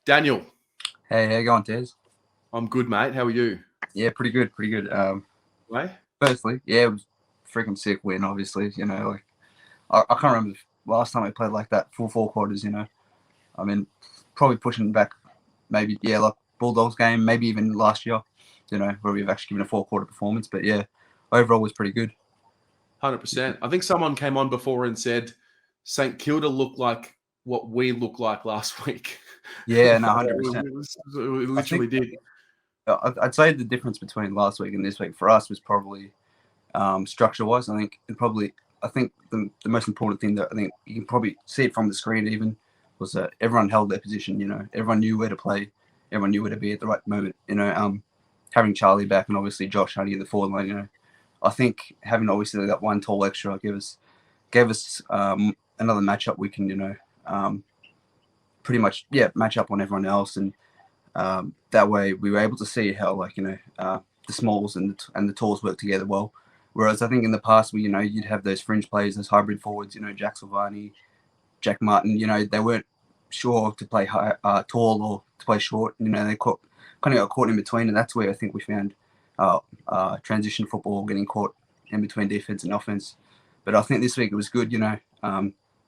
Daniel. Hey, how you going, Tez? I'm good, mate. How are you? Yeah, pretty good. Right? Firstly, yeah, it was a freaking sick win, obviously. I can't remember the last time I played like that, full 4 quarters, I mean, probably pushing back maybe, like Bulldogs game, maybe even last year, where we've actually given a 4-quarter performance. But yeah, overall was pretty good. 100%. I think someone came on before and said St Kilda looked like what we looked like last week. Yeah, no, 100%. We literally did. I'd say the difference between last week and this week for us was probably structure-wise. I think the most important thing that I think you can probably see it from the screen even was that everyone held their position. Everyone knew where to play, everyone knew where to be at the right moment. Having Charlie back and obviously Josh Honey in the forward line. I think having obviously that one tall extra gave us another matchup we can pretty much match up on everyone else, and that way we were able to see how the smalls and the talls work together well. Whereas I think in the past, you'd have those fringe players, those hybrid forwards, Jack Silvani, Jack Martin, they weren't sure to play tall or to play short. They kind of got caught in between, and that's where I think we found transition football getting caught in between defense and offense. But I think this week it was good,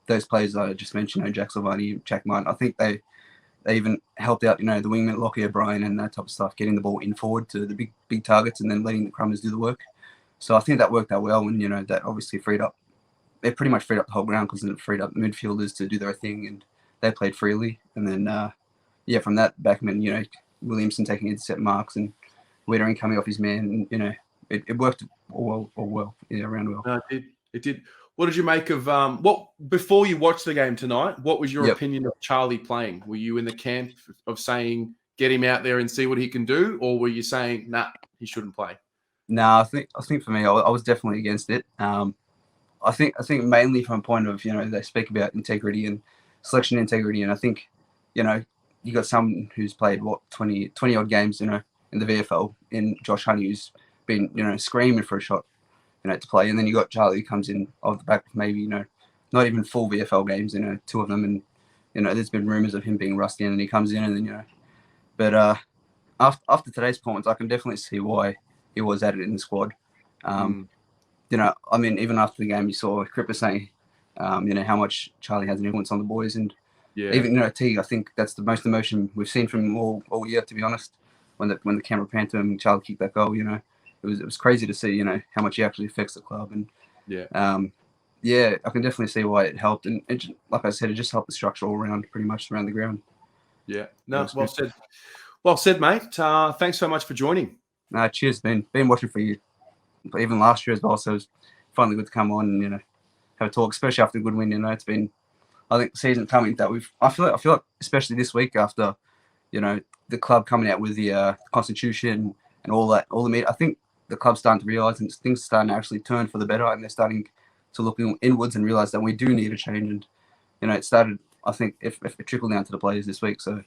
those players that I just mentioned, Jack Silvani, Jack Martin, I think they even helped out, the wingman, Lockie O'Brien and that type of stuff, getting the ball in forward to the big targets and then letting the crummers do the work. So I think that worked out well, and that obviously they pretty much freed up the whole ground because it freed up the midfielders to do their thing, and they played freely. And then from that Backman, Williamson taking intercept marks and Wiedering coming off his man, and it worked all well, around well. No, it did. What did you make of before you watched the game tonight? What was your opinion of Charlie playing? Were you in the camp of saying get him out there and see what he can do, or were you saying nah, he shouldn't play? No, I think for me, I was definitely against it. I think mainly from a point of they speak about integrity and selection integrity, and I think you got someone who's played 20 odd games in the VFL, in Josh Honey, who's been screaming for a shot to play, and then you got Charlie who comes in off the back of maybe not even full VFL games, 2 of them, and there's been rumours of him being rusty, and then he comes in, and then but after today's performance, I can definitely see why he was added in the squad. I mean, even after the game, you saw Cripper saying, how much Charlie has an influence on the boys, and even Teague. I think that's the most emotion we've seen from him all year, to be honest. When the camera panned to him, and Charlie kicked that goal, it was crazy to see, how much he actually affects the club, and I can definitely see why it helped, and like I said, it just helped the structure all around, pretty much around the ground. Yeah, no, well said, mate. Thanks so much for joining. Cheers, been watching for you, but even last year as well. So it was finally good to come on and have a talk, especially after a good win. It's been, I think, the season coming that I feel like especially this week after the club coming out with the constitution and all the media. I think the club's starting to realise, and things are starting to actually turn for the better, and they're starting to look inwards and realise that we do need a change. And it started, I think, if it trickled down to the players this week. So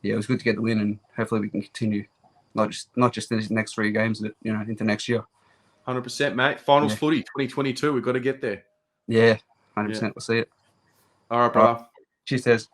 yeah, it was good to get the win, and hopefully we can continue. Not just in these next 3 games, but into next year. 100%, mate. Finals footy 2022. We've got to get there. Yeah, 100%. We'll see it. All right, bro. Cheers, Tez.